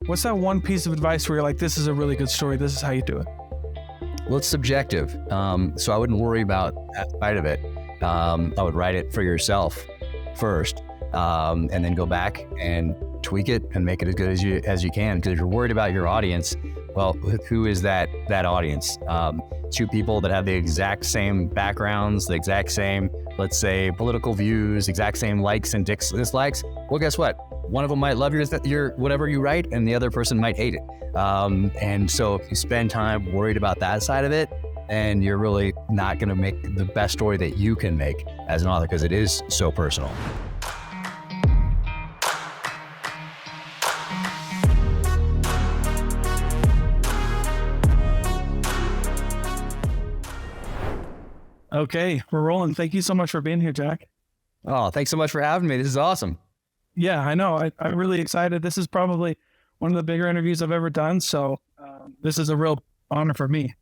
What's that one piece of advice where you're like, this is a really good story, this is how you do it? Well, it's subjective. So I wouldn't worry about that side of it. I would write it for yourself first, and then go back and tweak it and make it as good as you can. Because if you're worried about your audience, well, who is that audience? Two people that have the exact same backgrounds, the exact same, let's say, political views, exact same likes and dislikes. Well, guess what? One of them might love your whatever you write, and the other person might hate it. And so if you spend time worried about that side of it, then you're really not going to make the best story that you can make as an author, because it is so personal. Okay, we're rolling. Thank you so much for being here, Jack. Oh, thanks so much for having me. This is awesome. Yeah, I know. I'm really excited. This is probably one of the bigger interviews I've ever done. So this is a real honor for me.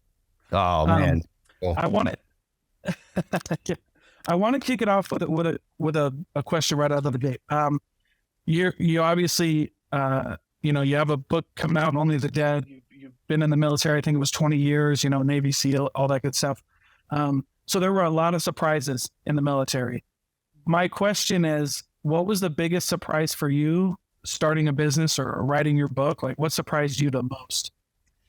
Oh, man. Cool. I want to kick it off with a question right out of the gate. You obviously, you have a book coming out, Only the Dead. You've been in the military. I think it was 20 years, Navy SEAL, all that good stuff. So there were a lot of surprises in the military. My question is, what was the biggest surprise for you starting a business or writing your book? Like, what surprised you the most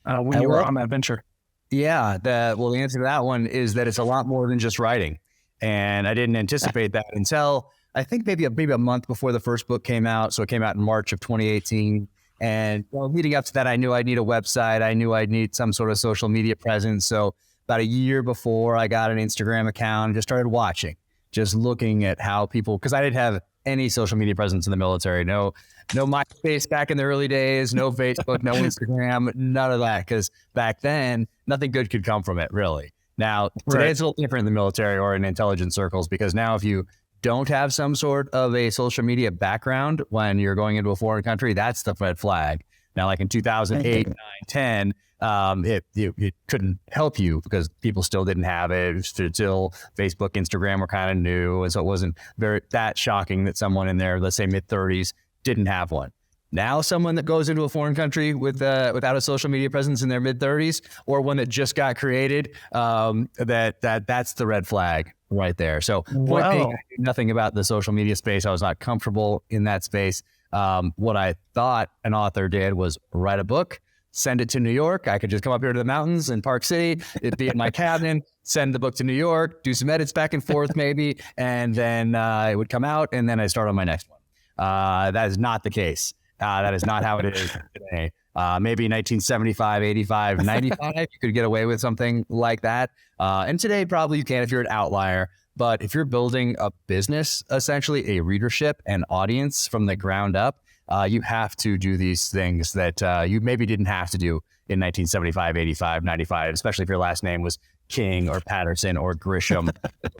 when you were on that venture? Yeah, the answer to that one is that it's a lot more than just writing. And I didn't anticipate that until I think maybe a month before the first book came out. So it came out in March of 2018. And leading up to that, I knew I'd need a website. I knew I'd need some sort of social media presence. So about a year before, I got an Instagram account and just started watching, just looking at how people, because I didn't have any social media presence in the military. No MySpace back in the early days, no Facebook, no Instagram, none of that. Because back then, nothing good could come from it, really. Now, today it's a little different in the military or in intelligence circles, because now if you don't have some sort of a social media background when you're going into a foreign country, that's the red flag. Now, like in 2008, 9, 10, it couldn't help you because people still didn't have it. It was still Facebook, Instagram were kind of new. And so it wasn't that shocking that someone in their, let's say, mid-30s didn't have one. Now, someone that goes into a foreign country without a social media presence in their mid-30s, or one that just got created, that's the red flag right there. So point being, I knew nothing about the social media space. I was not comfortable in that space. What I thought an author did was write a book, send it to New York. I could just come up here to the mountains in Park City. It'd be in my cabin, send the book to New York, do some edits back and forth maybe, and then it would come out, and then I start on my next one. That is not the case. That is not how it is today. Maybe 1975, 85, 95, you could get away with something like that. And today probably you can if you're an outlier. But if you're building a business, essentially a readership and audience from the ground up, you have to do these things that you maybe didn't have to do in 1975, 85, 95, especially if your last name was King or Patterson or Grisham.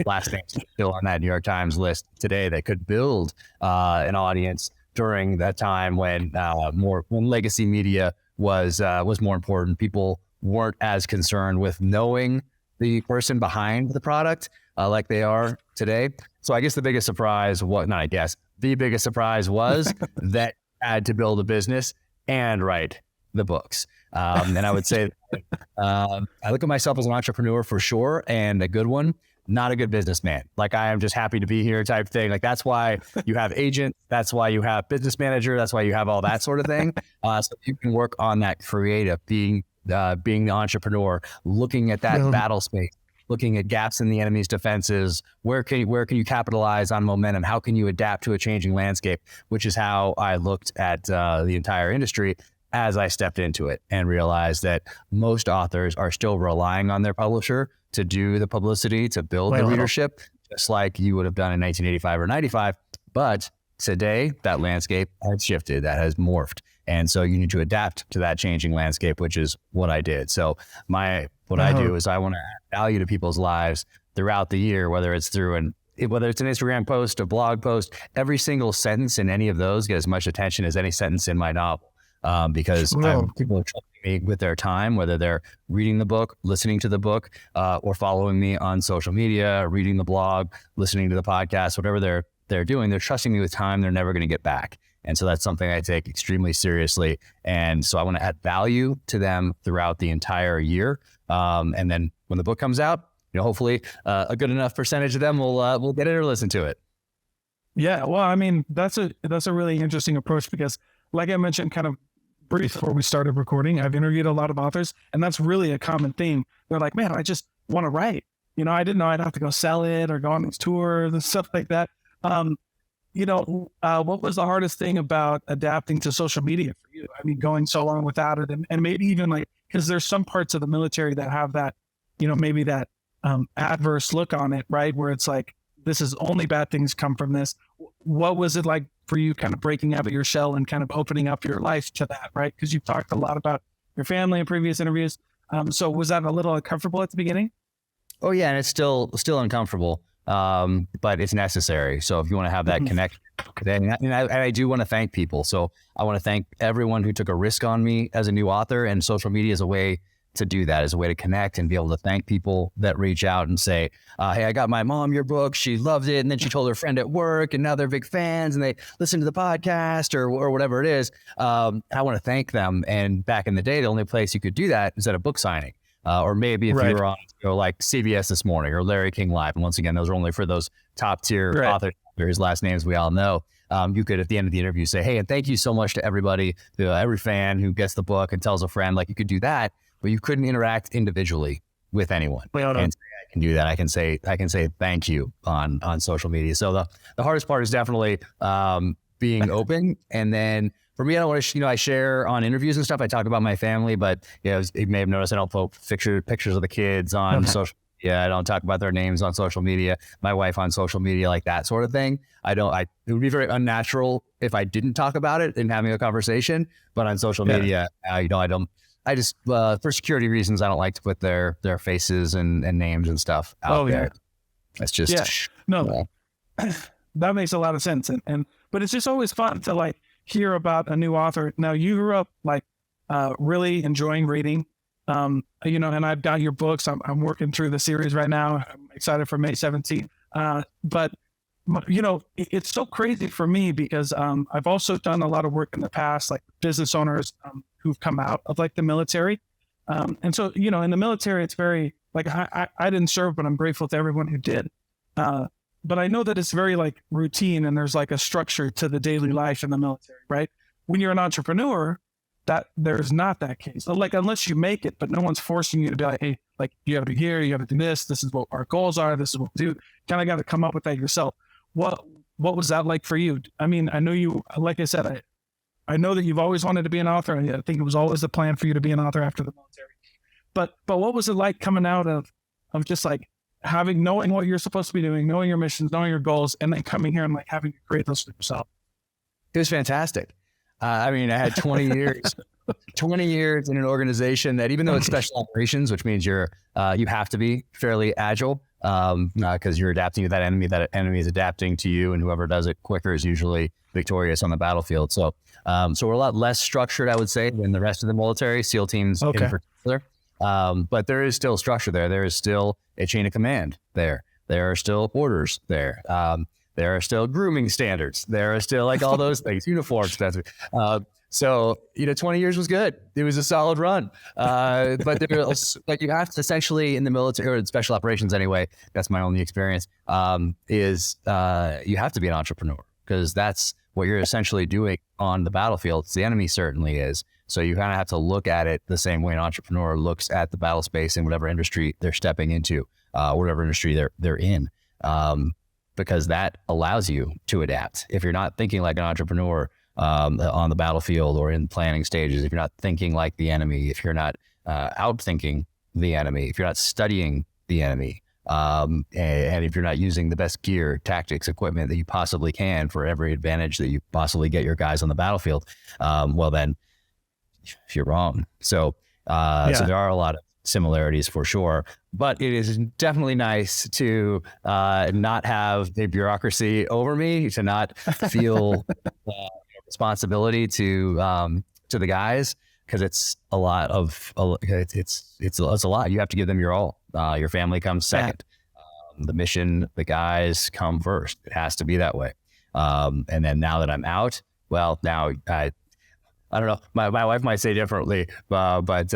Last names still on that New York Times list today that could build an audience during that time when legacy media was more important. People weren't as concerned with knowing the person behind the product like they are today. So I guess the biggest surprise was that I had to build a business and write the books. And I would say I look at myself as an entrepreneur for sure, and a good one, not a good businessman. Like, I am just happy to be here type thing. Like, that's why you have agents. That's why you have business manager. That's why you have all that sort of thing. So you can work on that creative, being the entrepreneur, looking at that battle space, looking at gaps in the enemy's defenses. Where can you capitalize on momentum? How can you adapt to a changing landscape? Which is how I looked at the entire industry as I stepped into it and realized that most authors are still relying on their publisher to do the publicity, to build the readership, just like you would have done in 1985 or 95. But today, that landscape has shifted, that has morphed. And so you need to adapt to that changing landscape, which is what I did. So what I do is I want to add value to people's lives throughout the year, whether it's an Instagram post, a blog post. Every single sentence in any of those get as much attention as any sentence in my novel. Because people are trusting me with their time, whether they're reading the book, listening to the book, or following me on social media, reading the blog, listening to the podcast, whatever they're doing, they're trusting me with time they're never going to get back. And so that's something I take extremely seriously. And so I want to add value to them throughout the entire year. And then when the book comes out, hopefully a good enough percentage of them will get it or listen to it. Yeah. Well, I mean, that's a really interesting approach because like I mentioned kind of brief before we started recording, I've interviewed a lot of authors and that's really a common theme. They're like, man, I just want to write. I didn't know I'd have to go sell it or go on these tours and stuff like that. What was the hardest thing about adapting to social media for you? I mean, going so long without it and maybe even like, because there's some parts of the military that have that, maybe that adverse look on it, right? Where it's like, this is only bad things come from this. What was it like for you kind of breaking out of your shell and kind of opening up your life to that, right? Because you've talked a lot about your family in previous interviews. So was that a little uncomfortable at the beginning? Oh yeah. And it's still uncomfortable. But it's necessary. So if you want to have that connection, and I do want to thank people. So I want to thank everyone who took a risk on me as a new author, and social media is a way to do that, as a way to connect and be able to thank people that reach out and say, hey, I got my mom your book. She loved it. And then she told her friend at work and now they're big fans and they listen to the podcast or whatever it is. I want to thank them. And back in the day, the only place you could do that is at a book signing. Or maybe if you were on like CBS This Morning or Larry King Live. And once again, those are only for those top tier authors, whose last names we all know. You could, at the end of the interview, say, hey, and thank you so much to everybody, every fan who gets the book and tells a friend. Like, you could do that, but you couldn't interact individually with anyone. And I can do that. I can say thank you on social media. So the hardest part is definitely being open. And then for me, I don't want to, I share on interviews and stuff. I talk about my family, but you may have noticed I don't post pictures of the kids on social media. I don't talk about their names on social media. My wife on social media, like that sort of thing. It would be very unnatural if I didn't talk about it in having a conversation. But on social media, I just for security reasons, I don't like to put their faces and names and stuff out there. That's just that makes a lot of sense. But it's just always fun to like hear about a new author. Now you grew up like really enjoying reading, and I've got your books. I'm working through the series right now. I'm excited for May 17th. But it's so crazy for me because I've also done a lot of work in the past, like business owners who've come out of like the military. And so, in the military, it's very like, I didn't serve, but I'm grateful to everyone who did. But I know that it's very like routine and there's like a structure to the daily life in the military, right? When you're an entrepreneur, that there's not that case. So like, unless you make it, but no one's forcing you to be like, hey, like you have to be here, you have to do this. This is what our goals are. This is what we do. Kind of got to come up with that yourself. What was that like for you? I mean, I know you, like I said, I know that you've always wanted to be an author. I think it was always the plan for you to be an author after the military. But what was it like coming out of just like knowing what you're supposed to be doing, knowing your missions, knowing your goals, and then coming here and like having to create those for yourself? It was fantastic. I mean, I had 20 years in an organization that, even though it's special operations, which means you have to be fairly agile, because you're adapting to that enemy is adapting to you, and whoever does it quicker is usually victorious on the battlefield. So we're a lot less structured, I would say, than the rest of the military, SEAL teams in particular. But there is still structure there. There is still a chain of command there. There are still orders there. There are still grooming standards. There are still like all those things, uniforms. So 20 years was good. It was a solid run. But there was, like, you have to essentially, in the military or in special operations anyway, that's my only experience, you have to be an entrepreneur, because that's what you're essentially doing on the battlefield. The enemy certainly is. So you kind of have to look at it the same way an entrepreneur looks at the battle space in whatever industry they're stepping into, whatever industry they're in, because that allows you to adapt. If you're not thinking like an entrepreneur on the battlefield or in planning stages, if you're not thinking like the enemy, if you're not outthinking the enemy, if you're not studying the enemy, and if you're not using the best gear, tactics, equipment that you possibly can for every advantage that you possibly get your guys on the battlefield, well then, you're wrong. So there are a lot of similarities for sure, but it is definitely nice to not have a bureaucracy over me, to not feel responsibility to the guys, because it's a lot. It's a lot. You have to give them your all. Your family comes second. The mission, the guys come first. It has to be that way. And then now that I'm out, Well, now I don't know. My wife might say differently, but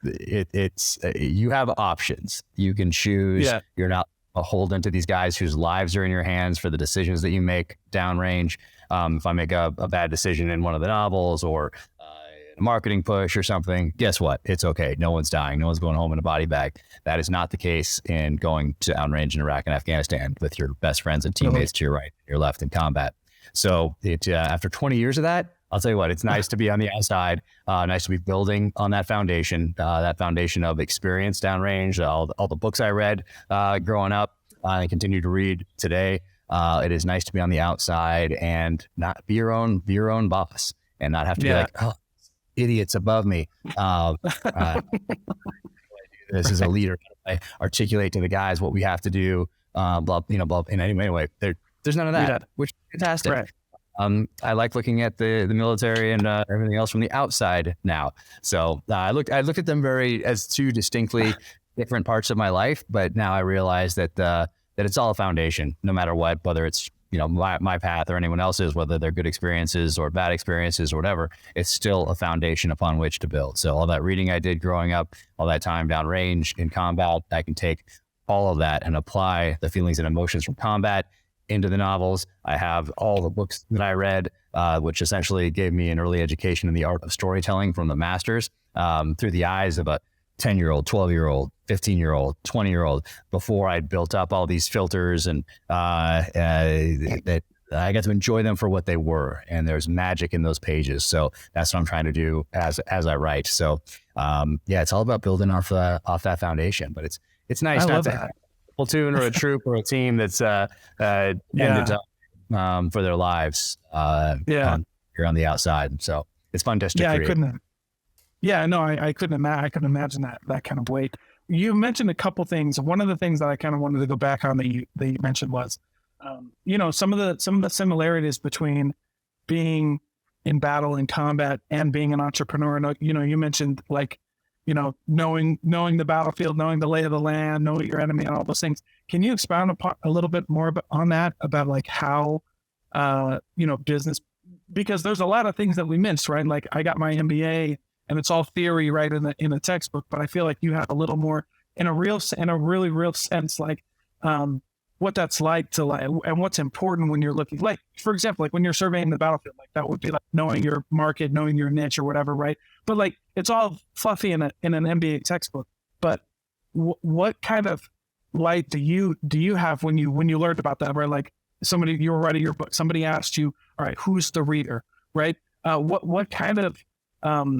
it's you have options. You can choose. Yeah. You're not beholden to these guys whose lives are in your hands for the decisions that you make downrange. If I make a bad decision in one of the novels or a marketing push or something, guess what? It's okay. No one's dying. No one's going home in a body bag. That is not the case in going to downrange in Iraq and Afghanistan with your best friends and teammates to your right, your left in combat. So after 20 years of that, I'll tell you what, it's nice to be on the outside, nice to be building on that foundation of experience downrange, all the books I read growing up, I continue to read today. It is nice to be on the outside and not be your own boss and not have to be like, oh, idiots above me. This is a leader. I articulate to the guys what we have to do, blah. And anyway, there's none of that, which is fantastic. Right. I like looking at the military and everything else from the outside now. So I looked at them as two distinctly different parts of my life, but now I realize that it's all a foundation, no matter what, whether it's my path or anyone else's, whether they're good experiences or bad experiences or whatever, it's still a foundation upon which to build. So all that reading I did growing up, all that time downrange in combat, I can take all of that and apply the feelings and emotions from combat into the novels. I have all the books that I read, which essentially gave me an early education in the art of storytelling from the masters, through the eyes of a 10-year-old, 12-year-old, 15-year-old, 20-year-old, before I'd built up all these filters and that I got to enjoy them for what they were. And there's magic in those pages. So that's what I'm trying to do as I write. So it's all about building off that foundation, but it's nice not to have a platoon or a troop or a team that's ended up for their lives here on the outside. So it's fun just to create. I couldn't imagine that kind of weight. You mentioned a couple things. One of the things that I kind of wanted to go back on that you mentioned was, some of the similarities between being in battle and combat and being an entrepreneur. And, you mentioned knowing the battlefield, knowing the lay of the land, knowing your enemy and all those things. Can you expound upon a little bit more on that, about like how, business, because there's a lot of things that we missed, right? Like I got my MBA and it's all theory, right, in the textbook, but I feel like you have a little more in a really real sense, like what that's like to and what's important when you're looking, like, for example, like when you're surveying the battlefield, like that would be like knowing your market, knowing your niche or whatever, right? But like it's all fluffy in an MBA textbook. But what kind of light do you have when you learned about that, right? Like you were writing your book, somebody asked you, all right, who's the reader, right? What kind of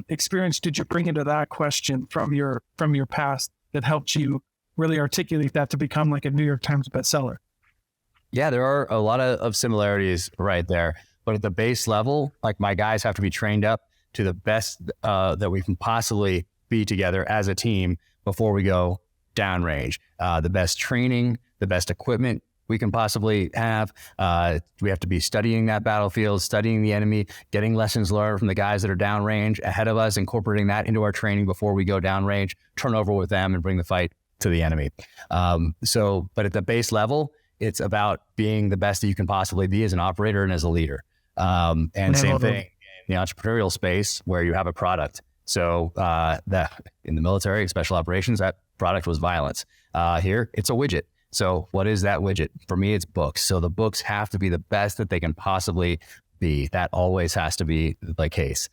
experience did you bring into that question from your past that helped you really articulate that to become like a New York Times bestseller? Yeah, there are a lot of similarities right there, but at the base level, like my guys have to be trained up to the best that we can possibly be together as a team before we go downrange. The best training, the best equipment we can possibly have. We have to be studying that battlefield, studying the enemy, getting lessons learned from the guys that are downrange ahead of us, incorporating that into our training before we go downrange, turn over with them and bring the fight to the enemy. But at the base level, it's about being the best that you can possibly be as an operator and as a leader. And same thing in the entrepreneurial space where you have a product. So that in the military, special operations, that product was violence. Here, it's a widget. So what is that widget? For me, it's books. So the books have to be the best that they can possibly be. That always has to be the case.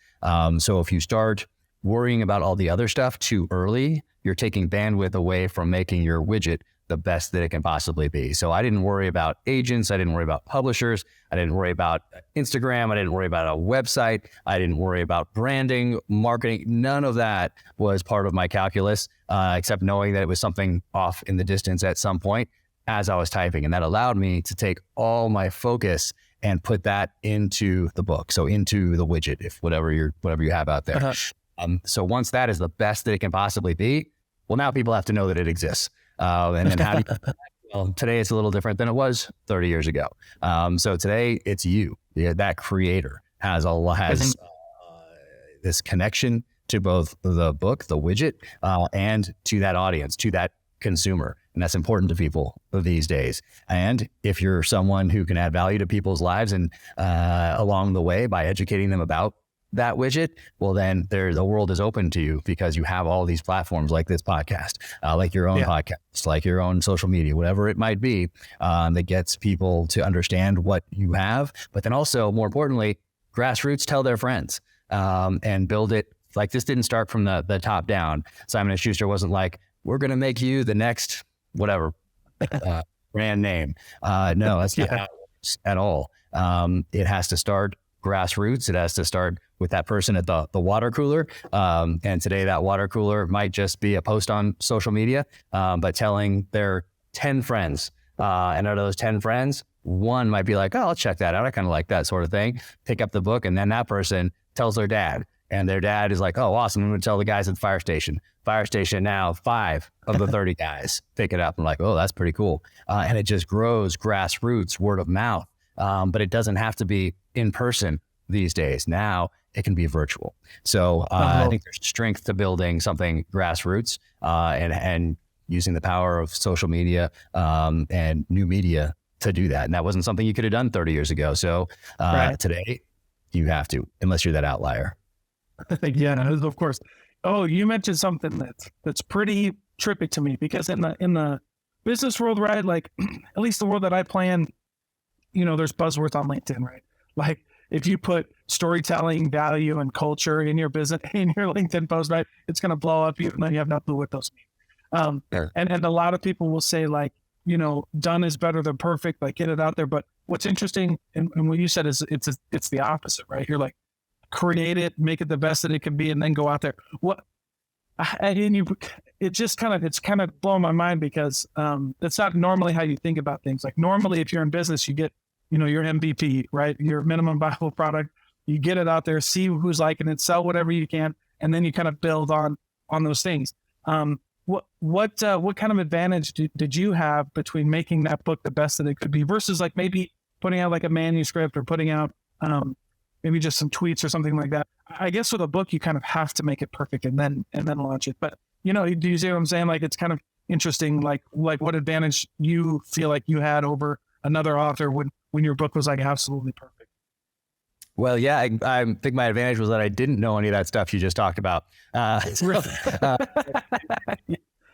So if you start worrying about all the other stuff too early, you're taking bandwidth away from making your widget the best that it can possibly be. So I didn't worry about agents. I didn't worry about publishers. I didn't worry about Instagram. I didn't worry about a website. I didn't worry about branding, marketing. None of that was part of my calculus, except knowing that it was something off in the distance at some point as I was typing. And that allowed me to take all my focus and put that into the book. So into the widget, if whatever you have out there. Uh-huh. So once that is the best that it can possibly be, well, now people have to know that it exists. And then how do you, well, today it's a little different than it was 30 years ago. So today it's you, that creator has this connection to both the book, the widget, and to that audience, to that consumer. And that's important to people these days. And if you're someone who can add value to people's lives and along the way by educating them about that widget, well, then the world is open to you because you have all these platforms like this podcast, like your own podcast, like your own social media, whatever it might be, that gets people to understand what you have. But then also, more importantly, grassroots tell their friends and build it. Like, this didn't start from the top down. Simon & Schuster wasn't like, we're going to make you the next whatever brand name. No, that's not how it works at all. It has to start grassroots. It has to start with that person at the water cooler. And today that water cooler might just be a post on social media, but telling their 10 friends. And out of those 10 friends, one might be like, oh, I'll check that out. I kind of like that sort of thing. Pick up the book. And then that person tells their dad. And their dad is like, oh, awesome. I'm going to tell the guys at the fire station. Fire station now, 5 of the 30 guys pick it up. I'm like, oh, that's pretty cool. And it just grows grassroots, word of mouth. But it doesn't have to be in person these days. Now it can be virtual. So I think there's strength to building something grassroots and using the power of social media and new media to do that. And that wasn't something you could have done 30 years ago. So today you have to, unless you're that outlier. Yeah, of course. Oh, you mentioned something that's pretty trippy to me, because in the business world, right? Like, at least the world that I play in, there's buzzwords on LinkedIn, right? Like, if you put storytelling, value, and culture in your business, in your LinkedIn post, right, it's going to blow up, even though you have no clue what those mean. And a lot of people will say, like, done is better than perfect, like, get it out there. But what's interesting, and what you said is it's the opposite, right? You're like, create it, make it the best that it can be, and then go out there. It's kind of blowing my mind, because that's not normally how you think about things. Like, normally, if you're in business, you get, your MVP, right? Your minimum viable product. You get it out there, see who's liking it, sell whatever you can, and then you kind of build on those things. What kind of advantage did you have between making that book the best that it could be versus, like, maybe putting out like a manuscript or putting out maybe just some tweets or something like that? I guess with a book, you kind of have to make it perfect and then launch it. But do you see what I'm saying? Like, it's kind of interesting, like what advantage you feel like you had over another author when your book was like absolutely perfect. Well, yeah, I think my advantage was that I didn't know any of that stuff you just talked about. You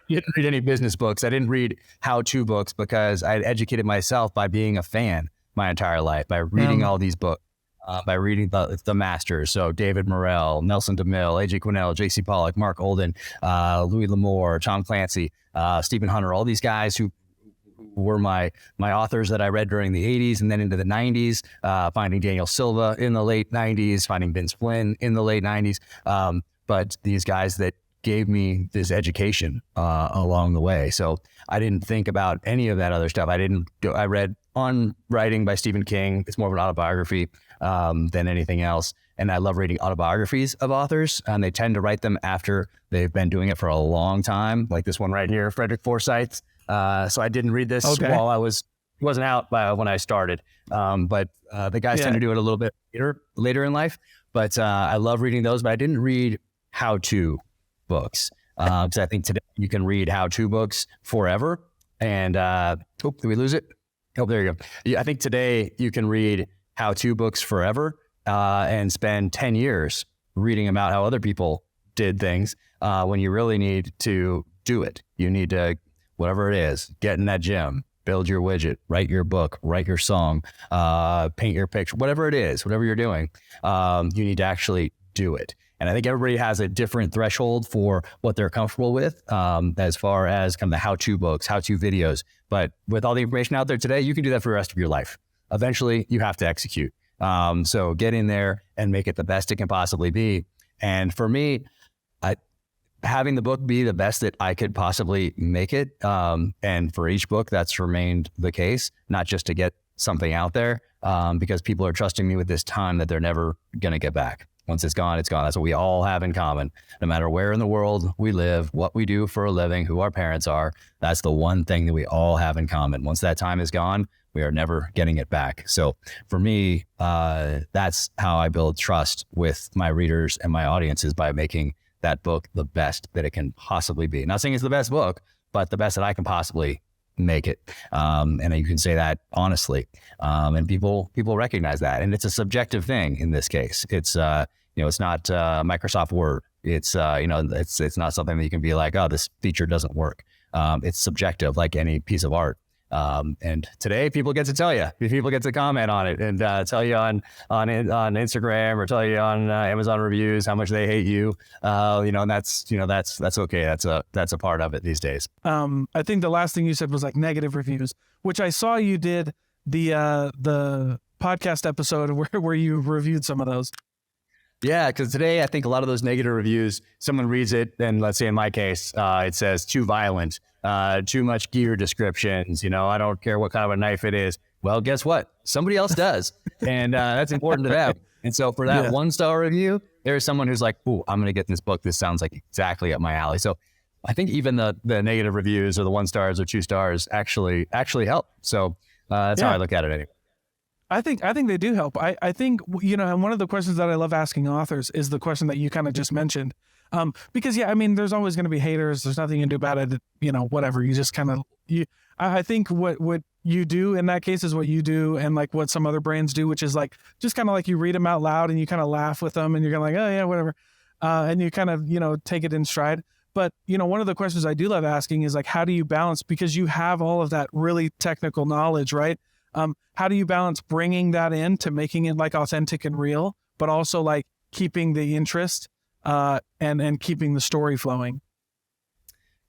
didn't read any business books. I didn't read how-to books because I had educated myself by being a fan my entire life, by reading all these books. By reading the masters. So David Morrell, Nelson DeMille, A.J. Quinnell, J.C. Pollock, Mark Olden, Louis L'Amour, Tom Clancy, Stephen Hunter, all these guys who were my authors that I read during the 80s and then into the 90s, finding Daniel Silva in the late 90s, finding Vince Flynn in the late 90s. But these guys that gave me this education along the way. So I didn't think about any of that other stuff. I read On Writing by Stephen King. It's more of an autobiography than anything else. And I love reading autobiographies of authors, and they tend to write them after they've been doing it for a long time. Like this one right here, Frederick Forsyth. So I didn't read this while it wasn't out when I started. But the guys tend to do it a little bit later in life. But I love reading those, but I didn't read how-to books. Because I think today you can read how-to books forever. And, did we lose it? Oh, there you go. Yeah, I think today you can read how-to books forever and spend 10 years reading about how other people did things when you really need to do it. You need to, whatever it is, get in that gym, build your widget, write your book, write your song, paint your picture, whatever it is, whatever you're doing, you need to actually do it. And I think everybody has a different threshold for what they're comfortable with as far as kind of the how-to books, how-to videos. But with all the information out there today, you can do that for the rest of your life. Eventually, you have to execute. So get in there and make it the best it can possibly be. And for me, having the book be the best that I could possibly make it. And for each book, that's remained the case, not just to get something out there, because people are trusting me with this time that they're never going to get back. Once it's gone, it's gone. That's what we all have in common. No matter where in the world we live, what we do for a living, who our parents are, that's the one thing that we all have in common. Once that time is gone, we are never getting it back. So for me, that's how I build trust with my readers and my audiences, by making that book the best that it can possibly be. Not saying it's the best book, but the best that I can possibly make it. And you can say that honestly. And people recognize that. And it's a subjective thing in this case. It's, it's not Microsoft Word. It's, it's not something that you can be like, oh, this feature doesn't work. It's subjective, like any piece of art. And today people get to tell you, people get to comment on it and tell you on Instagram or tell you on Amazon reviews how much they hate you. And that's okay. That's a part of it these days. I think the last thing you said was like negative reviews, which I saw you did the podcast episode where you reviewed some of those. Yeah, because today I think a lot of those negative reviews, someone reads it, and let's say in my case, it says too violent, too much gear descriptions. I don't care what kind of a knife it is. Well, guess what? Somebody else does, and that's important to them. And so for that 1-star review, there's someone who's like, "Ooh, I'm going to get this book. This sounds like exactly up my alley." So I think even the negative reviews or the 1 stars or 2 stars actually help. So that's how I look at it anyway. I think they do help. I think, and one of the questions that I love asking authors is the question that you kind of just mentioned. Because there's always going to be haters. There's nothing you can do about it. Whatever. You just kind of, I think what you do in that case is what you do. And like what some other brands do, which is like, just kind of like you read them out loud and you kind of laugh with them and you're kind of like, oh yeah, whatever. And you kind of, take it in stride. But, one of the questions I do love asking is like, how do you balance, because you have all of that really technical knowledge, right? How do you balance bringing that in to making it like authentic and real, but also like keeping the interest and keeping the story flowing?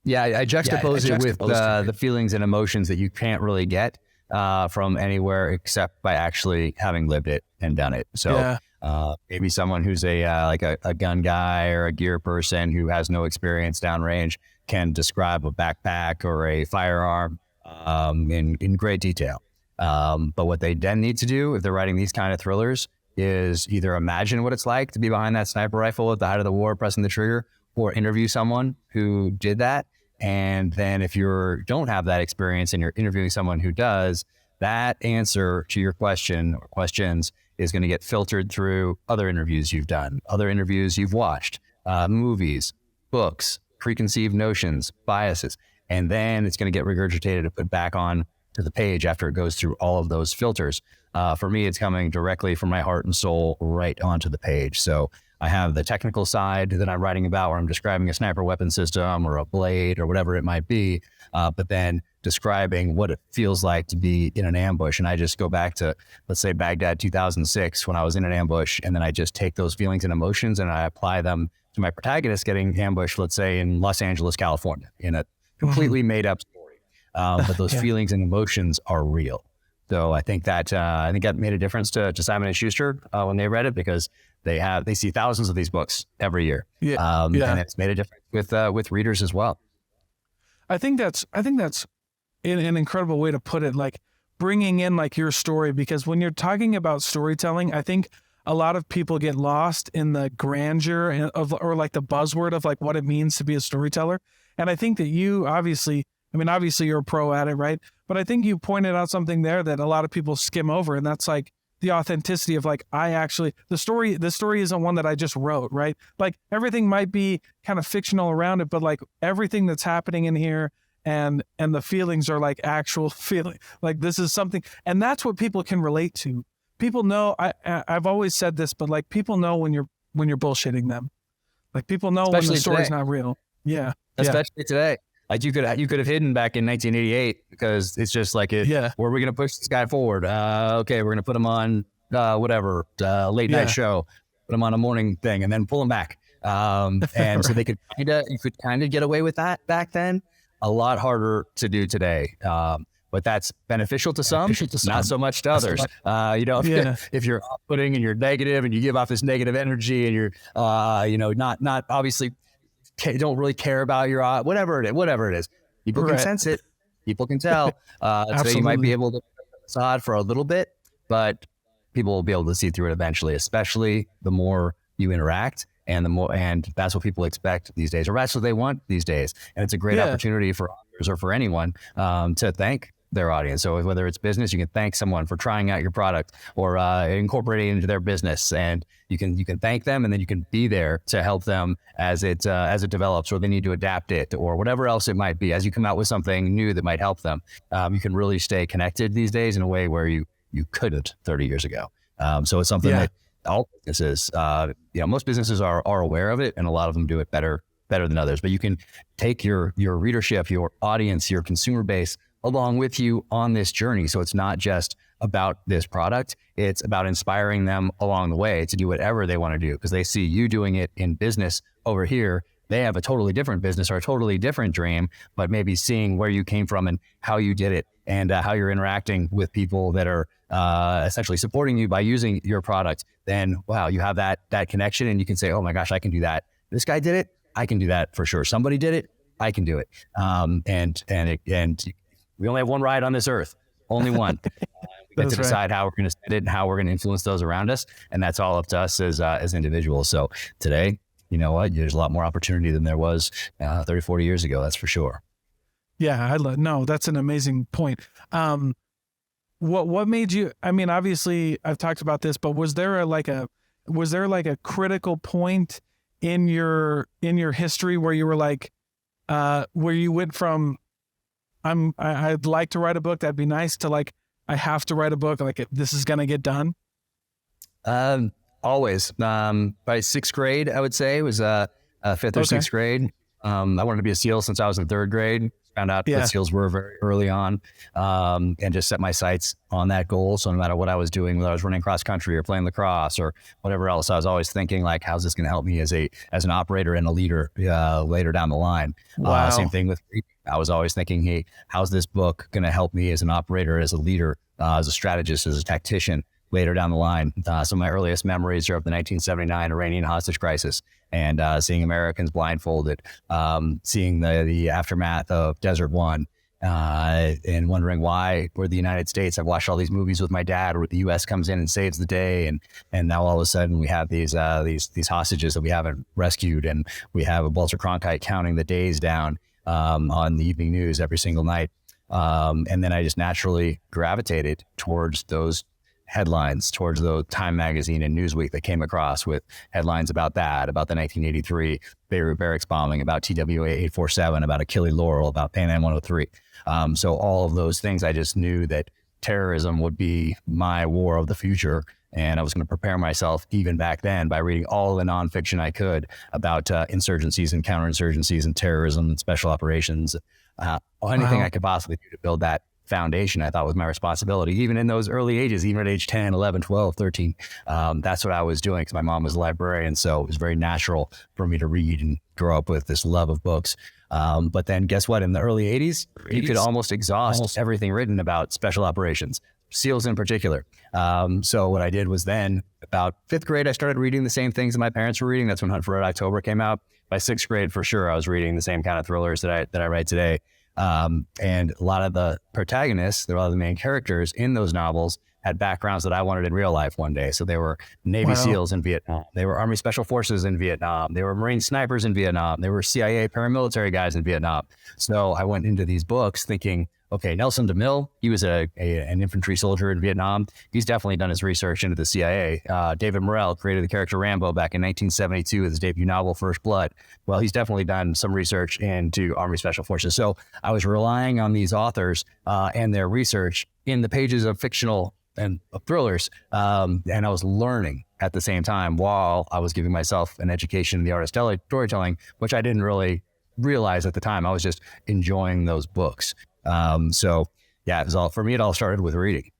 Yeah, I juxtapose it with the feelings and emotions that you can't really get from anywhere except by actually having lived it and done it. So maybe someone who's a gun guy or a gear person who has no experience downrange can describe a backpack or a firearm in great detail. But what they then need to do if they're writing these kind of thrillers is either imagine what it's like to be behind that sniper rifle at the height of the war, pressing the trigger, or interview someone who did that. And then if you don't have that experience and you're interviewing someone who does, that answer to your question or questions is going to get filtered through other interviews you've done, other interviews you've watched, movies, books, preconceived notions, biases. And then it's going to get regurgitated and put back on to the page after it goes through all of those filters. For me, it's coming directly from my heart and soul right onto the page. So I have the technical side that I'm writing about where I'm describing a sniper weapon system or a blade or whatever it might be, but then describing what it feels like to be in an ambush. And I just go back to, let's say, Baghdad 2006 when I was in an ambush, and then I just take those feelings and emotions and I apply them to my protagonist getting ambushed, let's say in Los Angeles, California, in a completely made up story. But those feelings and emotions are real. So I think that made a difference to Simon & Schuster when they read it, because they see thousands of these books every year. And it's made a difference with readers as well. I think that's an incredible way to put it, like bringing in like your story, because when you're talking about storytelling, I think a lot of people get lost in the grandeur or like the buzzword of like what it means to be a storyteller. And I think that you obviously you're a pro at it, right? But I think you pointed out something there that a lot of people skim over, and that's like the authenticity of like, the story isn't one that I just wrote, right? Like everything might be kind of fictional around it, but like everything that's happening in here and the feelings are like actual feeling, like this is something, and that's what people can relate to. People know, I've always said this, but like people know when you're bullshitting them. Like people know especially when the story's not real. Yeah. Especially today. Like you could have hidden back in 1988 because it's just like, where are we going to push this guy forward? Okay, we're going to put him on late night show, put him on a morning thing, and then pull him back. And so you could kind of get away with that back then. A lot harder to do today. But that's beneficial to some, not so much to others. If you're off-putting and you're negative and you give off this negative energy and you're, not obviously don't really care about your whatever it is. People can sense it. People can tell. So you might be able to facade for a little bit, but people will be able to see through it eventually, especially the more you interact and that's what people expect these days, or that's what they want these days. And it's a great opportunity for authors or for anyone to thank their audience. So whether it's business, you can thank someone for trying out your product or incorporating it into their business, and you can thank them, and then you can be there to help them as it develops, or they need to adapt it, or whatever else it might be. As you come out with something new that might help them, you can really stay connected these days in a way where you couldn't 30 years ago. So it's something that all businesses, most businesses are aware of it, and a lot of them do it better than others. But you can take your readership, your audience, your consumer base along with you on this journey. So it's not just about this product, it's about inspiring them along the way to do whatever they want to do, because they see you doing it in business over here. They have a totally different business or a totally different dream, but maybe seeing where you came from and how you did it, and how you're interacting with people that are essentially supporting you by using your product, then wow, you have that connection, and you can say, oh my gosh, I can do that. This guy did it, I can do that for sure. Somebody did it, I can do it. And we only have one ride on this earth, only one. We get to decide how we're going to spend it and how we're going to influence those around us, and that's all up to us as individuals. So today, you know what? There's a lot more opportunity than there was 30, 40 years ago. That's for sure. Yeah, no, that's an amazing point. What made you? I mean, obviously, I've talked about this, but was there a critical point in your history where you were like, where you went from, I'd like to write a book, that'd be nice, to like, I have to write a book, like this is gonna get done? Always. By sixth grade, I would say, was fifth or sixth grade. I wanted to be a SEAL since I was in third grade. Found out that SEALs were very early on, and just set my sights on that goal. So no matter what I was doing, whether I was running cross country or playing lacrosse or whatever else, I was always thinking like, how's this going to help me as an operator and a leader later down the line? Wow. Same thing with reading. I was always thinking, hey, how's this book going to help me as an operator, as a leader, as a strategist, as a tactician later down the line? Some of my earliest memories are of the 1979 Iranian hostage crisis, and seeing Americans blindfolded, seeing the aftermath of Desert One, and wondering why we're the United States. I've watched all these movies with my dad where the U.S. comes in and saves the day, and now all of a sudden we have these hostages that we haven't rescued, and we have a Walter Cronkite counting the days down on the evening news every single night. And then I just naturally gravitated towards those headlines, towards the Time magazine and Newsweek that came across with headlines about that, about the 1983 Beirut barracks bombing, about TWA 847, about Achille Laurel, about Pan Am 103. So all of those things, I just knew that terrorism would be my war of the future. And I was going to prepare myself even back then by reading all the nonfiction I could about insurgencies and counterinsurgencies and terrorism and special operations. Anything I could possibly do to build that foundation, I thought was my responsibility, even in those early ages, even at age 10, 11, 12, 13. That's what I was doing because my mom was a librarian. So it was very natural for me to read and grow up with this love of books. But then guess what? In the early 80s, you could almost exhaust everything written about special operations, SEALs in particular. So what I did was then, about fifth grade, I started reading the same things that my parents were reading. That's when Hunt for Red October came out. By sixth grade, for sure, I was reading the same kind of thrillers that I write today. And a lot of the protagonists, a lot of the main characters in those novels had backgrounds that I wanted in real life one day. So they were Navy SEALs in Vietnam. They were Army Special Forces in Vietnam. They were Marine snipers in Vietnam. They were CIA paramilitary guys in Vietnam. So I went into these books thinking, okay, Nelson DeMille, he was an infantry soldier in Vietnam. He's definitely done his research into the CIA. David Morrell created the character Rambo back in 1972 with his debut novel, First Blood. Well, he's definitely done some research into Army Special Forces. So I was relying on these authors and their research in the pages of fictional and thrillers. And I was learning at the same time while I was giving myself an education in the art of storytelling, which I didn't really realize at the time. I was just enjoying those books. So yeah, it all started with reading.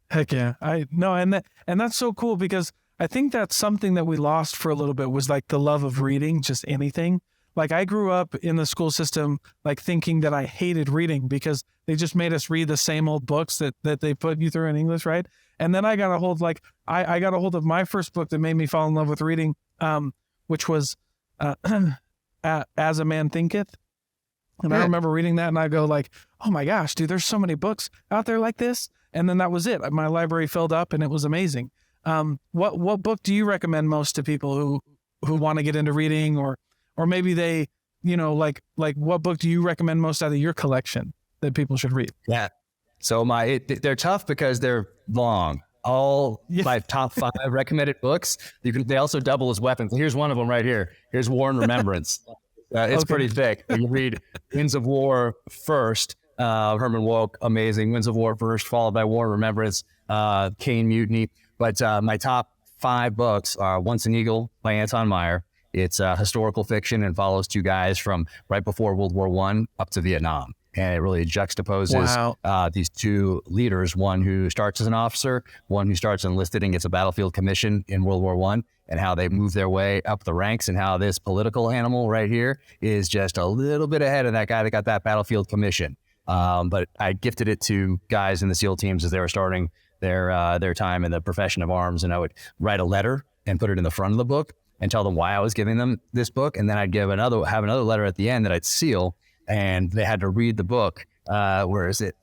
Heck yeah. And that's so cool, because I think that's something that we lost for a little bit, was like the love of reading, just anything. Like I grew up in the school system, like thinking that I hated reading because they just made us read the same old books that they put you through in English. Right. And then I got a hold, I got a hold of my first book that made me fall in love with reading, which was, As a Man Thinketh. And I remember reading that and I go like, oh my gosh, dude, there's so many books out there like this. And then that was it. My library filled up and it was amazing. What book do you recommend most to people who want to get into reading, or maybe they, like what book do you recommend most out of your collection? that people should read? Yeah. So they're tough because they're long. All my top 5 recommended books. They also double as weapons. Here's one of them right here. Here's War and Remembrance. It's pretty thick. You read Winds of War first. Herman Wouk, amazing. Winds of War first, followed by War and Remembrance, Caine Mutiny. But my top 5 books are Once an Eagle by Anton Meyer. It's historical fiction and follows 2 guys from right before World War I up to Vietnam. And it really juxtaposes these 2 leaders, one who starts as an officer, one who starts enlisted and gets a battlefield commission in World War I, and how they move their way up the ranks, and how this political animal right here is just a little bit ahead of that guy that got that battlefield commission. But I gifted it to guys in the SEAL teams as they were starting their time in the profession of arms, and I would write a letter and put it in the front of the book and tell them why I was giving them this book, and then I'd have another letter at the end that I'd seal. And they had to read the book. Where is it?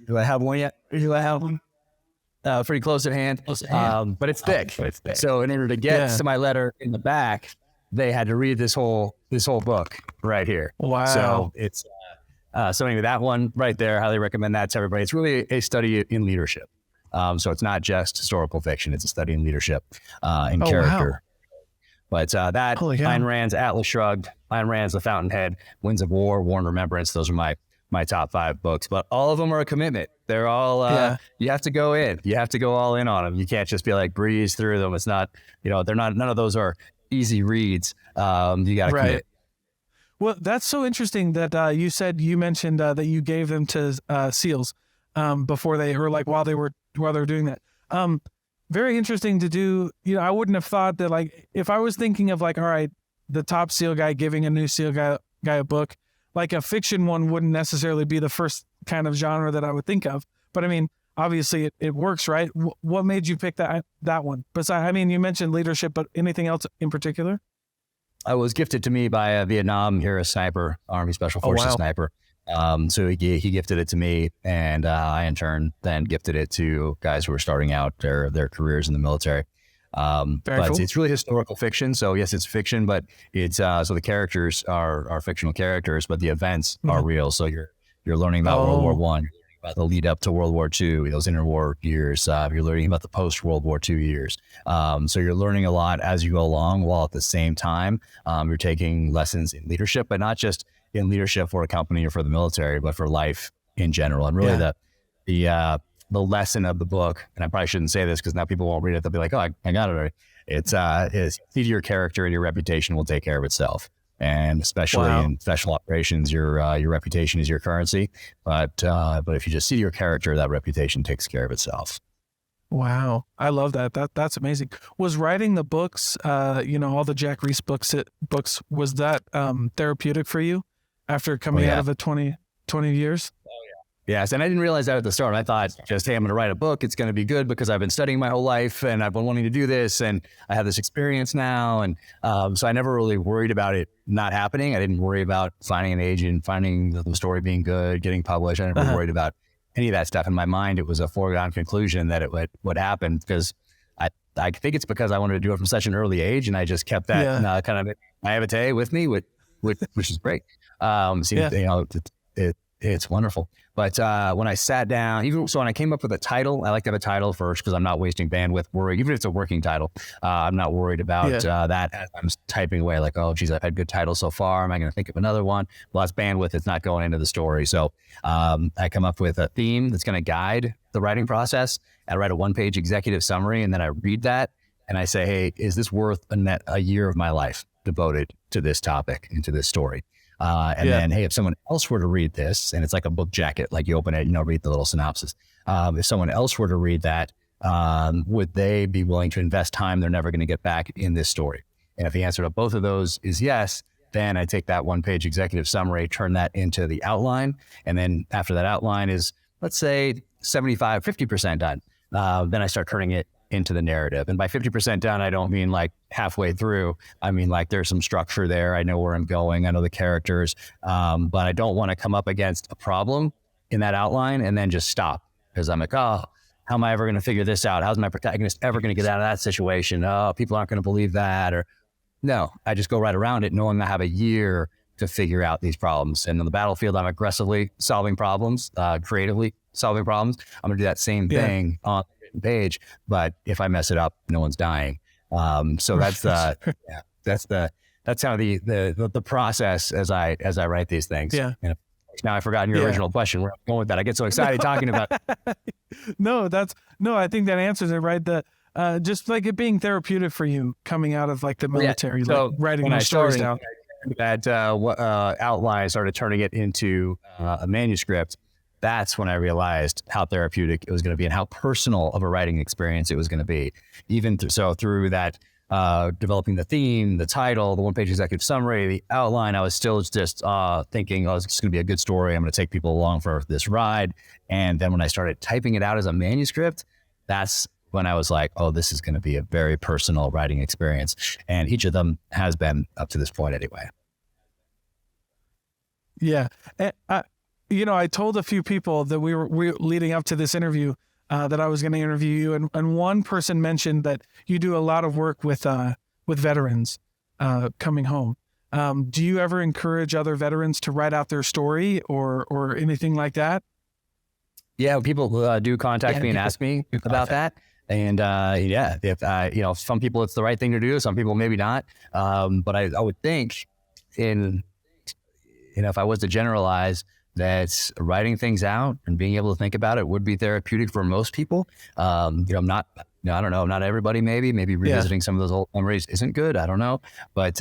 Do I have one yet? Do I have one? Pretty close at hand. But it's thick. So in order to get to my letter in the back, they had to read this whole book right here. Wow. So it's so anyway, that one right there, highly recommend that to everybody. It's really a study in leadership. So it's not just historical fiction. It's a study in leadership and character. Wow. But that, Ayn Rand's Atlas Shrugged, Ayn Rand's The Fountainhead, Winds of War, War and Remembrance, those are my top 5 books. But all of them are a commitment. They're all, you have to go in. You have to go all in on them. You can't just be like breeze through them. It's not, they're not, none of those are easy reads. You got to commit. Well, that's so interesting that you mentioned that you gave them to SEALs before they, or like while they were doing that. Very interesting to do. I wouldn't have thought that, like, if I was thinking of like, all right, the top SEAL guy giving a new SEAL guy a book, like a fiction one wouldn't necessarily be the first kind of genre that I would think of. But I mean, obviously it works, right? What made you pick that one? Besides, I mean, you mentioned leadership, but anything else in particular? I was gifted to me by a Vietnam era sniper, Army Special Forces sniper. So he gifted it to me, and I in turn then gifted it to guys who were starting out their careers in the military. But cool. It's really historical fiction. So yes, it's fiction, but it's so the characters are fictional characters, but the events are real. So you're learning about World War I, about the lead up to World War II, those interwar years. You're learning about the post World War II years. So you're learning a lot as you go along, while at the same time you're taking lessons in leadership, but not just in leadership for a company or for the military, but for life in general. And really the lesson of the book, and I probably shouldn't say this because now people won't read it. They'll be like, oh, I got it already. It's see to your character, and your reputation will take care of itself. And especially in special operations, your reputation is your currency. But if you just see to your character, that reputation takes care of itself. Wow. I love that. That's amazing. Was writing the books, all the Jack Reece books, was that therapeutic for you after coming out of it 20 years? Yes, and I didn't realize that at the start. I thought just, hey, I'm going to write a book. It's going to be good because I've been studying my whole life and I've been wanting to do this and I have this experience now. And so I never really worried about it not happening. I didn't worry about finding an agent, finding the story being good, getting published. I never worried about any of that stuff. In my mind, it was a foregone conclusion that it would happen because I think it's because I wanted to do it from such an early age, and I just kept that kind of naivete with me, which is great. It's wonderful. But when I sat down, when I came up with a title, I like to have a title first because I'm not wasting bandwidth worrying. Even if it's a working title, I'm not worried about that as I'm typing away like, oh, geez, I've had good titles so far. Am I going to think of another one? Well, that's bandwidth. It's not going into the story. So I come up with a theme that's going to guide the writing process. I write a 1-page executive summary, and then I read that and I say, hey, is this worth a year of my life devoted to this topic and to this story? Then, hey, if someone else were to read this, and it's like a book jacket, like you open it, read the little synopsis. If someone else were to read that, would they be willing to invest time they're never going to get back in this story? And if the answer to both of those is yes, then I take that 1-page executive summary, turn that into the outline. And then after that outline is, let's say 50% done. Then I start turning it into the narrative. And by 50% done, I don't mean like halfway through. I mean, like there's some structure there. I know where I'm going. I know the characters. But I don't want to come up against a problem in that outline and then just stop, because I'm like, oh, how am I ever going to figure this out? How's my protagonist ever going to get out of that situation? Oh, people aren't going to believe that. Or no, I just go right around it knowing I have a year to figure out these problems. And on the battlefield, I'm aggressively solving problems, creatively solving problems. I'm gonna do that same thing on the written page, but if I mess it up, no one's dying. So that's that's kind of the process as I write these things. Yeah. And now I've forgotten your original question. Where I'm going with that. I get so excited talking about. I think that answers it, right? Just like it being therapeutic for you coming out of like the military, like writing those stories down. That outline, started turning it into a manuscript. That's when I realized how therapeutic it was going to be and how personal of a writing experience it was going to be. Even through that, developing the theme, the title, the one-page executive summary, the outline, I was still just thinking, oh, it's going to be a good story. I'm going to take people along for this ride. And then when I started typing it out as a manuscript, that's when I was like, oh, this is going to be a very personal writing experience. And each of them has been up to this point anyway. Yeah. And, I told a few people that we were leading up to this interview that I was going to interview you. And one person mentioned that you do a lot of work with veterans coming home. Do you ever encourage other veterans to write out their story or anything like that? Yeah, people do contact me and ask me about that. And if some people it's the right thing to do, some people maybe not. But I would think if I was to generalize, that writing things out and being able to think about it would be therapeutic for most people. I don't know, not everybody, maybe revisiting some of those old memories isn't good. I don't know. But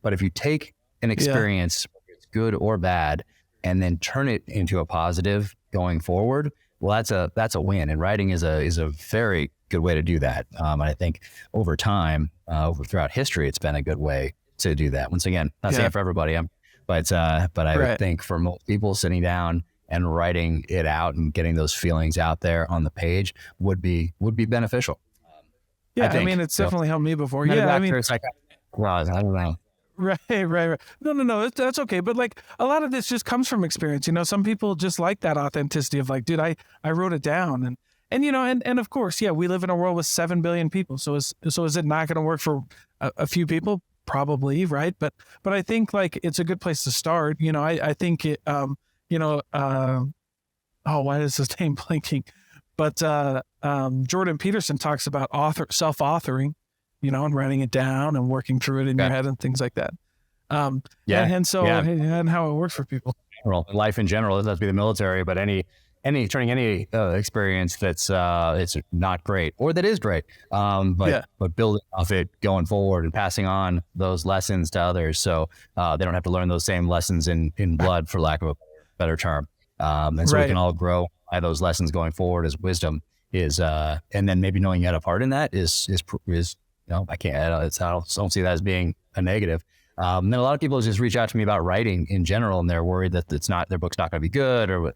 if you take an experience, whether it's good or bad, and then turn it into a positive going forward, well, that's a win. And writing is a very good way to do that. And I think over time, throughout history, it's been a good way to do that. Once again, not saying for everybody, but I would think for most people, sitting down and writing it out and getting those feelings out there on the page would be beneficial. I mean, it's definitely helped me before. I don't know. Right. No, that's okay. But like a lot of this just comes from experience. Some people just like that authenticity of like, dude, I wrote it down. And of course, we live in a world with 7 billion people. So is it not going to work for a few people? Probably, right? But I think like it's a good place to start. I think it, why is his name blinking? But Jordan Peterson talks about self-authoring, and writing it down and working through it in your head and things like that. And how it works for people. Well, life in general, it doesn't have to be the military, but turning any experience that's it's not great or that is great, but building off it going forward and passing on those lessons to others, so they don't have to learn those same lessons in blood, for lack of a better term. And so we can all grow by those lessons going forward as wisdom is, and then maybe knowing you had a part in that is I can't. I don't see that as being a negative. Then a lot of people just reach out to me about writing in general, and they're worried that their book's not going to be good or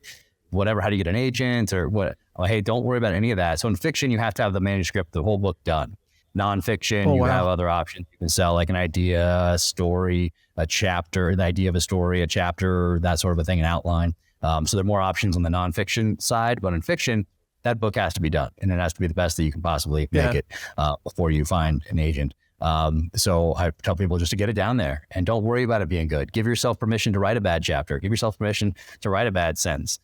whatever. How do you get an agent or what? Oh, hey, don't worry about any of that. So in fiction, you have to have the manuscript, the whole book done. Nonfiction, you have other options. You can sell like an idea, a story, a chapter, the idea of a story, a chapter, that sort of a thing, an outline. So there are more options on the nonfiction side, but in fiction, that book has to be done, and it has to be the best that you can possibly make it before you find an agent. So I tell people just to get it down there and don't worry about it being good. Give yourself permission to write a bad chapter. Give yourself permission to write a bad sentence.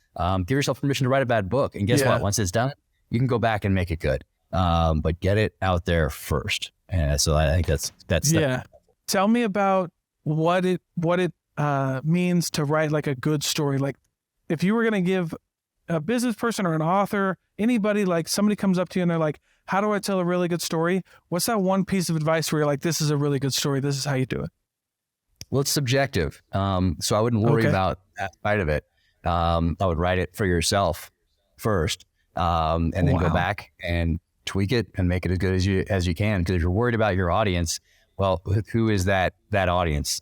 Give yourself permission to write a bad book. And guess what? Once it's done, you can go back and make it good. But get it out there first. And so I think that's Tell me about what it means to write like a good story. Like if you were going to give a business person or an author, anybody, like somebody comes up to you and they're like, how do I tell a really good story? What's that one piece of advice where you're like, this is a really good story, this is how you do it? Well, it's subjective. So I wouldn't worry about that side of it. I would write it for yourself first, and then go back and tweak it and make it as good as you can. Because if you're worried about your audience, well, who is that audience?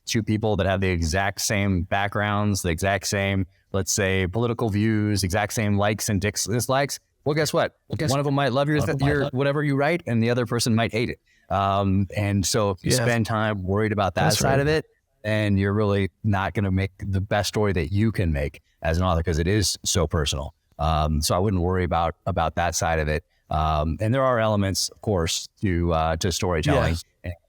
Two people that have the exact same backgrounds, the exact same, let's say, political views, exact same likes and dislikes. Well, guess what? One of them might love your whatever you write, and the other person might hate it. And so if you spend time worried about that side of it, then you're really not going to make the best story that you can make as an author, because it is so personal. So I wouldn't worry about that side of it. And there are elements, of course, to storytelling,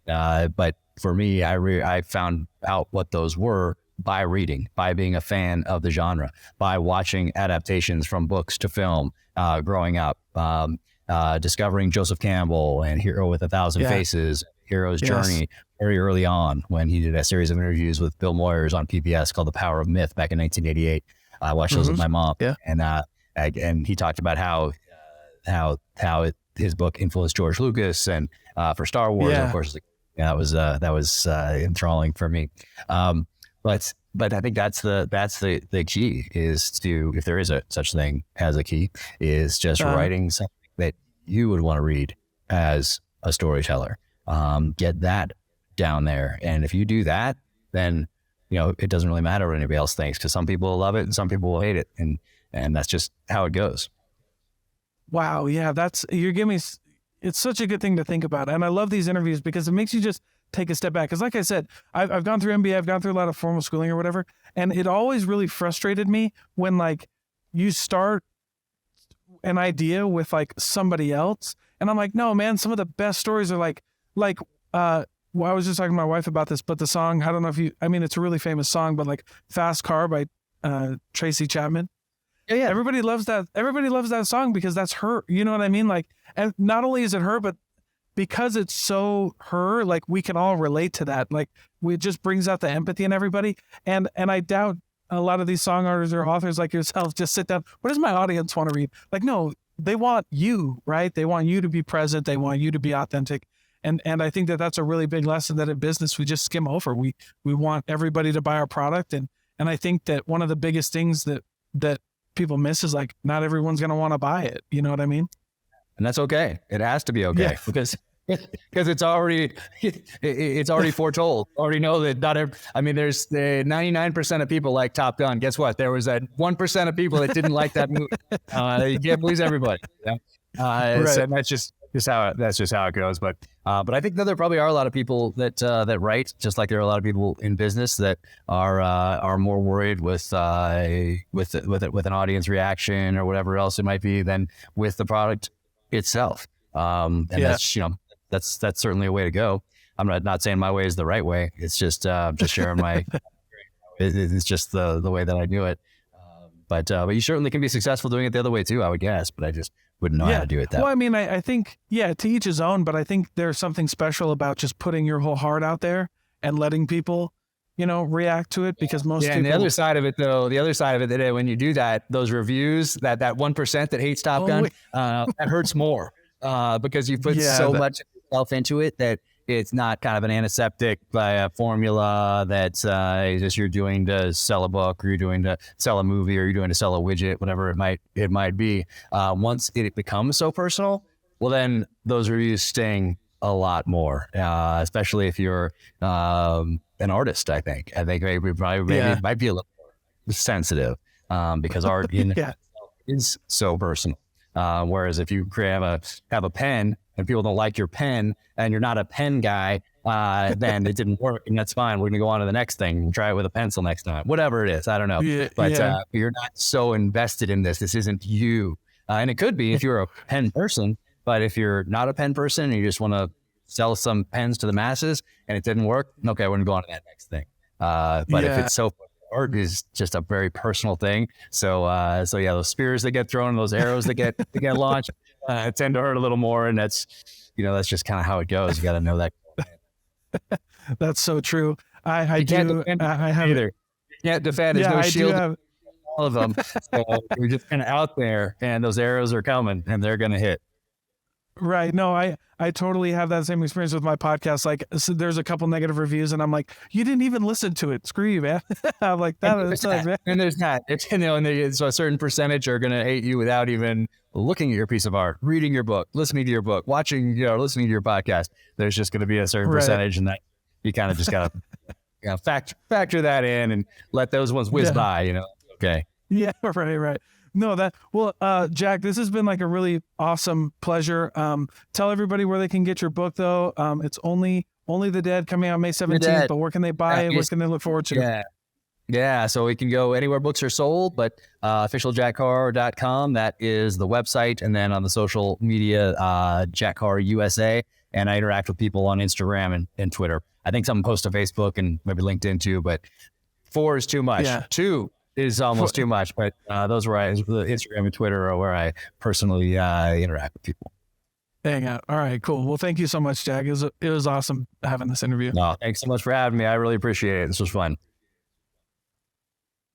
but for me, I found out what those were by reading, by being a fan of the genre, by watching adaptations from books to film, growing up, discovering Joseph Campbell and Hero with a Thousand Faces, Hero's Journey very early on when he did a series of interviews with Bill Moyers on PBS called The Power of Myth back in 1988. I watched those with my mom, and he talked about how his book influenced George Lucas and for Star Wars, of course. That was enthralling for me. But I think that's the key is to, if there is a such thing as a key, is just writing something that you would want to read as a storyteller. Get that down there, and if you do that, then it doesn't really matter what anybody else thinks, because some people will love it and some people will hate it, and that's just how it goes. Wow, yeah, you're giving me. It's such a good thing to think about, and I love these interviews because it makes you just take a step back. Because like I said, I've gone through MBA, I've gone through a lot of formal schooling or whatever, and it always really frustrated me when like you start an idea with like somebody else, and I'm like, no, man, some of the best stories are like well, I was just talking to my wife about this, but the song, I don't know if it's a really famous song, but like Fast Car by Tracy Chapman. Yeah. Everybody loves that song because that's her. You know what I mean? Like, and not only is it her, but because it's so her, like we can all relate to that. Like it just brings out the empathy in everybody. And I doubt a lot of these song artists or authors like yourself just sit down. What does my audience want to read? Like, no, they want you, right? They want you to be present. They want you to be authentic. And I think that's a really big lesson that in business we just skim over. We want everybody to buy our product. And I think that one of the biggest things that people miss is like, not everyone's going to want to buy it. You know what I mean? And that's okay. It has to be okay because it's already foretold. Already know that there's the 99% of people like Top Gun. Guess what? There was that 1% of people that didn't like that movie. You can't please everybody. Right. So that's just how it goes. But I think that there probably are a lot of people that write, just like there are a lot of people in business that are more worried with an audience reaction or whatever else it might be than with the product itself. That's certainly a way to go. I'm not saying my way is the right way. It's just sharing my. It's just the way that I do it. But you certainly can be successful doing it the other way too, I would guess. But I just wouldn't know how to do it that way. Well, I mean, I think, to each his own, but I think there's something special about just putting your whole heart out there and letting people, react to it, because most people. And the other side of it, that when you do that, those reviews, that 1% that hates Top Gun, that hurts more because you put so much of yourself into it that it's not kind of an antiseptic by a formula that's just you're doing to sell a book, or you're doing to sell a movie, or you're doing to sell a widget, whatever it might be. Once it becomes so personal, well, then those reviews sting a lot more, especially if you're an artist. I think maybe it might be a little more sensitive because art is so personal. Whereas if you have a pen and people don't like your pen and you're not a pen guy, then it didn't work, and that's fine. We're going to go on to the next thing and try it with a pencil next time, whatever it is. I don't know. But you're not so invested in this. This isn't you. And it could be if you're a pen person, but if you're not a pen person and you just want to sell some pens to the masses and it didn't work, okay, we're going to go on to that next thing. But if it's so, art is just a very personal thing. So those spears that get thrown, those arrows that get launched, tend to hurt a little more. And that's just kind of how it goes. You got to know that. That's so true. I can't do. I have either. You can't defend. There's no shield. All of them. So you're just kind of out there, and those arrows are coming, and they're going to hit. Right. No, I totally have that same experience with my podcast. Like, so there's a couple negative reviews and I'm like, you didn't even listen to it. Screw you, man. I'm like, that. And there's not. So a certain percentage are going to hate you without even looking at your piece of art, reading your book, listening to your book, watching, listening to your podcast. There's just going to be a certain percentage, and that you kind of just got to factor that in and let those ones whiz by, Okay. Yeah. Right. No, Jack, this has been like a really awesome pleasure. Tell everybody where they can get your book though. It's Only the Dead, coming out May 17th, but where can they buy it? What can they look forward to? Yeah. So we can go anywhere books are sold, but officialjackcarr.com, that is the website. And then on the social media, Jack Carr USA. And I interact with people on Instagram and Twitter I think some post to Facebook and maybe LinkedIn too, but 4 is too much. Yeah. 2 is almost too much, but those were Instagram and Twitter are where I personally interact with people. Hang out. All right, cool. Well, thank you so much, Jack. It was awesome having this interview. No, thanks so much for having me. I really appreciate it. This was fun.